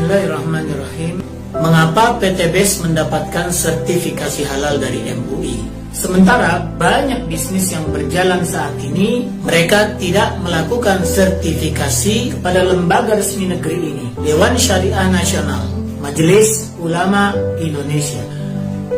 Bismillahirrahmanirrahim. Mengapa PT BES mendapatkan sertifikasi halal dari MUI? Sementara banyak bisnis yang berjalan saat ini, mereka tidak melakukan sertifikasi kepada lembaga resmi negeri ini, Dewan Syariah Nasional, Majelis Ulama Indonesia.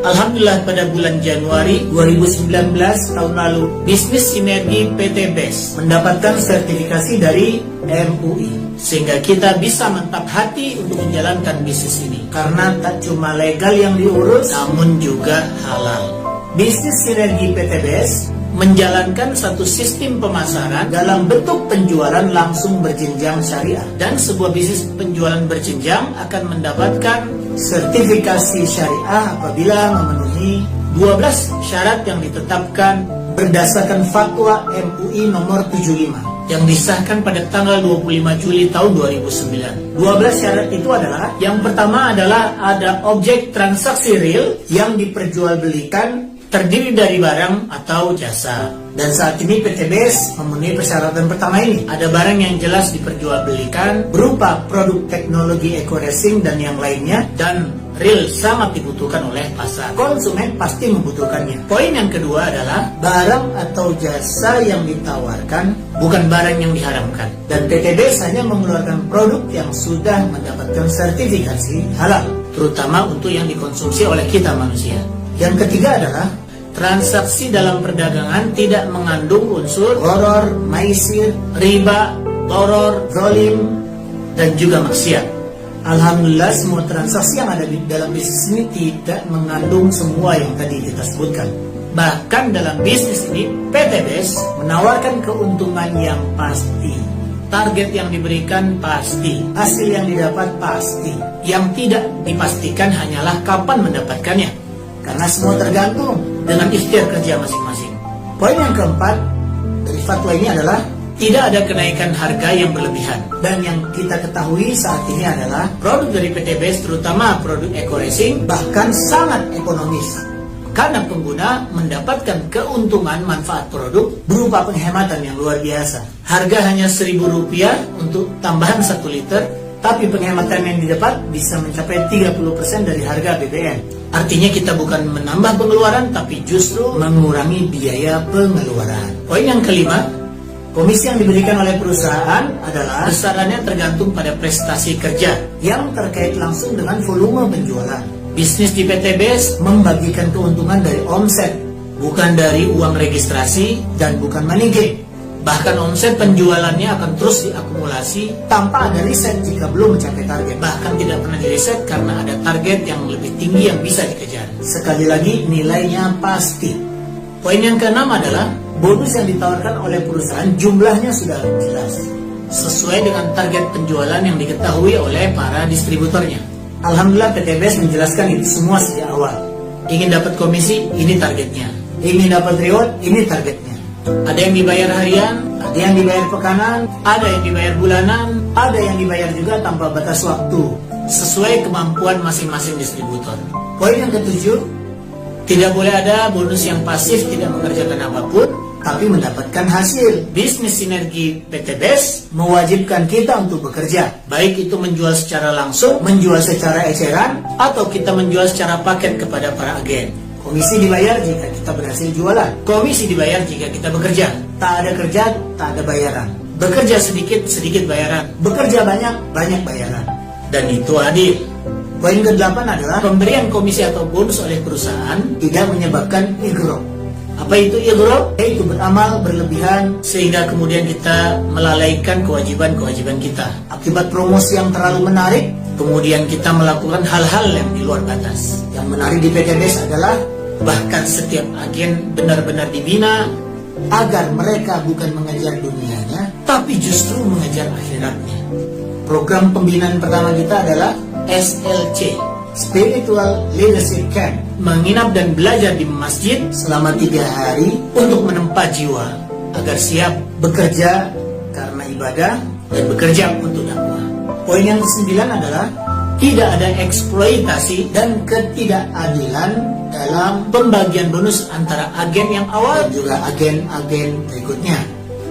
Alhamdulillah pada bulan Januari 2019 tahun lalu, bisnis sinergi PT BES mendapatkan sertifikasi dari MUI, sehingga kita bisa mantap hati untuk menjalankan bisnis ini, karena tak cuma legal yang diurus, namun juga halal. Bisnis sinergi PT BES menjalankan satu sistem pemasaran dalam bentuk penjualan langsung berjenjang syariah, dan sebuah bisnis penjualan berjenjang akan mendapatkan sertifikasi syariah apabila memenuhi 12 syarat yang ditetapkan berdasarkan fatwa MUI nomor 75 yang disahkan pada tanggal 25 Juli tahun 2009. 12 syarat itu adalah, yang pertama adalah ada objek transaksi real yang diperjualbelikan terdiri dari barang atau jasa. Dan saat ini PT BES memenuhi persyaratan pertama ini. Ada barang yang jelas diperjualbelikan berupa produk teknologi eco-racing dan yang lainnya, dan real sangat dibutuhkan oleh pasar. Konsumen pasti membutuhkannya. Poin yang kedua adalah barang atau jasa yang ditawarkan bukan barang yang diharamkan. Dan PT BES hanya mengeluarkan produk yang sudah mendapatkan sertifikasi halal, terutama untuk yang dikonsumsi oleh kita manusia. Yang ketiga adalah transaksi dalam perdagangan tidak mengandung unsur gharar, maisir, riba, gharar, zalim, dan juga maksiat. Alhamdulillah semua transaksi yang ada di dalam bisnis ini tidak mengandung semua yang tadi kita sebutkan. Bahkan dalam bisnis ini PT BES menawarkan keuntungan yang pasti. Target yang diberikan pasti, hasil yang didapat pasti. Yang tidak dipastikan hanyalah kapan mendapatkannya, karena semua tergantung dengan ikhtiar kerja masing-masing. Poin yang keempat dari fatwa ini adalah tidak ada kenaikan harga yang berlebihan. Dan yang kita ketahui saat ini adalah produk dari PT BES, terutama produk eco-racing, bahkan sangat ekonomis, karena pengguna mendapatkan keuntungan manfaat produk berupa penghematan yang luar biasa. Harga hanya Rp1.000 untuk tambahan 1 liter, tapi penghematan yang didapat bisa mencapai 30% dari harga BBM. Artinya kita bukan menambah pengeluaran, tapi justru mengurangi biaya pengeluaran. Poin yang kelima, komisi yang diberikan oleh perusahaan adalah besarannya tergantung pada prestasi kerja yang terkait langsung dengan volume penjualan. Bisnis di PT BES membagikan keuntungan dari omset, bukan dari uang registrasi dan bukan money gain. Bahkan omset penjualannya akan terus diakumulasi tanpa ada riset jika belum mencapai target. Bahkan tidak pernah diriset karena ada target yang lebih tinggi yang bisa dikejar. Sekali lagi, nilainya pasti. Poin yang keenam adalah bonus yang ditawarkan oleh perusahaan jumlahnya sudah jelas, sesuai dengan target penjualan yang diketahui oleh para distributornya. Alhamdulillah PT BES menjelaskan itu semua sejak awal. Ingin dapat komisi, ini targetnya. Ingin dapat reward, ini targetnya. Ada yang dibayar harian, ada yang dibayar pekanan, ada yang dibayar bulanan, ada yang dibayar juga tanpa batas waktu, sesuai kemampuan masing-masing distributor. Poin yang ketujuh, tidak boleh ada bonus yang pasif tidak mengerjakan apapun, tapi mendapatkan hasil. Bisnis sinergi PT BES mewajibkan kita untuk bekerja, baik itu menjual secara langsung, menjual secara eceran, atau kita menjual secara paket kepada para agen. Komisi dibayar jika kita berhasil jualan. Komisi dibayar jika kita bekerja. Tak ada kerja, tak ada bayaran. Bekerja sedikit, sedikit bayaran. Bekerja banyak, banyak bayaran. Dan itu adil. Poin ke-8 adalah pemberian komisi atau bonus oleh perusahaan tidak menyebabkan ighra. Apa itu ighra? Yaitu beramal berlebihan sehingga kemudian kita melalaikan kewajiban-kewajiban kita. Akibat promosi yang terlalu menarik, kemudian kita melakukan hal-hal yang di luar batas. Yang menarik di PT BES adalah bahkan setiap agen benar-benar dibina agar mereka bukan mengejar dunianya, tapi justru mengejar akhiratnya. Program pembinaan pertama kita adalah SLC, Spiritual Leadership Camp, menginap dan belajar di masjid selama 3 hari untuk menempa jiwa agar siap bekerja karena ibadah dan bekerja untuk dakwah. Poin yang ke-9 adalah tidak ada eksploitasi dan ketidakadilan dalam pembagian bonus antara agen yang awal dan juga agen-agen berikutnya.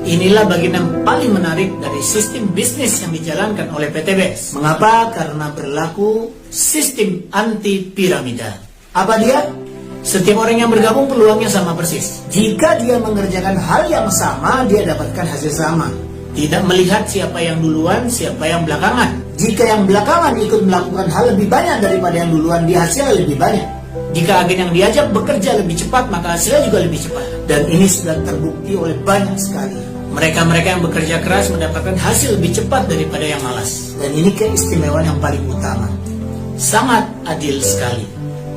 Inilah bagian yang paling menarik dari sistem bisnis yang dijalankan oleh PTBS. Mengapa? Karena berlaku sistem anti piramida. Apa dia? Setiap orang yang bergabung peluangnya sama persis. Jika dia mengerjakan hal yang sama, dia dapatkan hasil sama. Tidak melihat siapa yang duluan, siapa yang belakangan. Jika yang belakangan ikut melakukan hal lebih banyak daripada yang duluan, dia hasilnya lebih banyak. Jika agen yang diajak bekerja lebih cepat, maka hasilnya juga lebih cepat. Dan ini sudah terbukti oleh banyak sekali. Mereka-mereka yang bekerja keras mendapatkan hasil lebih cepat daripada yang malas. Dan ini keistimewaan yang paling utama. Sangat adil sekali.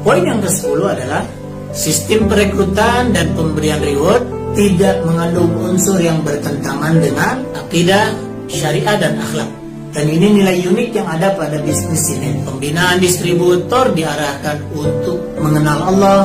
Poin yang ke-10 adalah sistem perekrutan dan pemberian reward tidak mengandung unsur yang bertentangan dengan akidah, syariah, dan akhlak. Dan ini nilai unik yang ada pada bisnis ini. Pembinaan distributor diarahkan untuk mengenal Allah,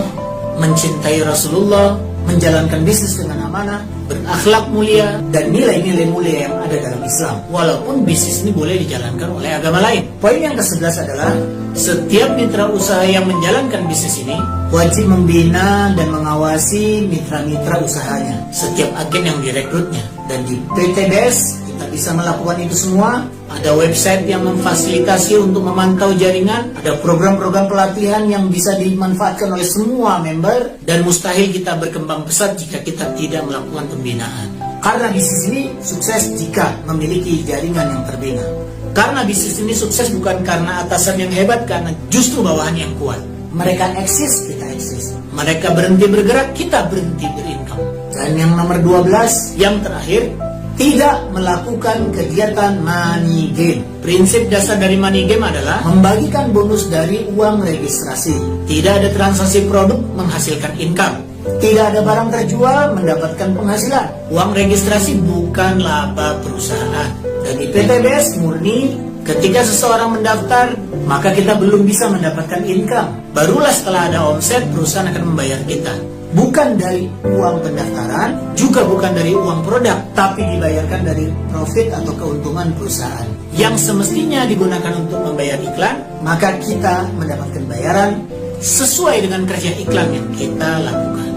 mencintai Rasulullah, menjalankan bisnis dengan amanah, berakhlak mulia, dan nilai-nilai mulia yang ada dalam Islam. Walaupun bisnis ini boleh dijalankan oleh agama lain. Poin yang ke-11 adalah setiap mitra usaha yang menjalankan bisnis ini wajib membina dan mengawasi mitra-mitra usahanya, setiap agen yang direkrutnya. Dan di PTBS kita bisa melakukan itu semua. Ada website yang memfasilitasi untuk memantau jaringan, ada program-program pelatihan yang bisa dimanfaatkan oleh semua member, dan mustahil kita berkembang pesat jika kita tidak melakukan pembinaan. Karena bisnis ini sukses jika memiliki jaringan yang terbina. Karena bisnis ini sukses bukan karena atasan yang hebat, karena justru bawahan yang kuat. Mereka eksis, kita eksis. Mereka berhenti bergerak, kita berhenti berincome. Dan yang nomor 12, yang terakhir, tidak melakukan kegiatan money game. Prinsip dasar dari money game adalah membagikan bonus dari uang registrasi. Tidak ada transaksi produk menghasilkan income. Tidak ada barang terjual mendapatkan penghasilan. Uang registrasi bukan laba perusahaan. Dan di PTBS murni, ketika seseorang mendaftar, maka kita belum bisa mendapatkan income. Barulah setelah ada omset, perusahaan akan membayar kita. Bukan dari uang pendaftaran, juga bukan dari uang produk, tapi dibayarkan dari profit atau keuntungan perusahaan yang semestinya digunakan untuk membayar iklan. Maka kita mendapatkan bayaran sesuai dengan kerja iklan yang kita lakukan.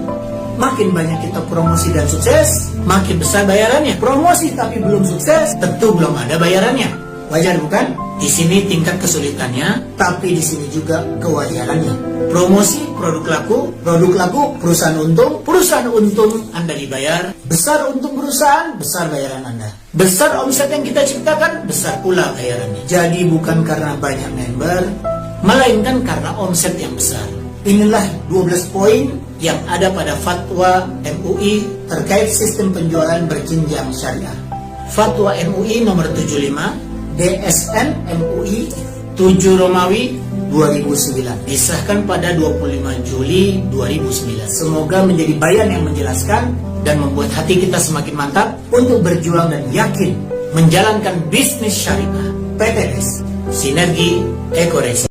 Makin banyak kita promosi dan sukses, makin besar bayarannya. Promosi tapi belum sukses, tentu belum ada bayarannya. Wajar bukan? Di sini tingkat kesulitannya, tapi di sini juga kewajarannya. Promosi, produk laku, perusahaan untung, Anda dibayar. Besar untung perusahaan, besar bayaran Anda. Besar omset yang kita ciptakan, besar pula bayarannya. Jadi bukan karena banyak member, melainkan karena omset yang besar. Inilah 12 poin yang ada pada fatwa MUI terkait sistem penjualan berjenjang syariah. Fatwa MUI nomor 75 DSN MUI 7 Romawi 2009, disahkan pada 25 Juli 2009. Semoga menjadi bayan yang menjelaskan dan membuat hati kita semakin mantap untuk berjuang dan yakin menjalankan bisnis syariah. PTBS, Sinergi Ekoresi.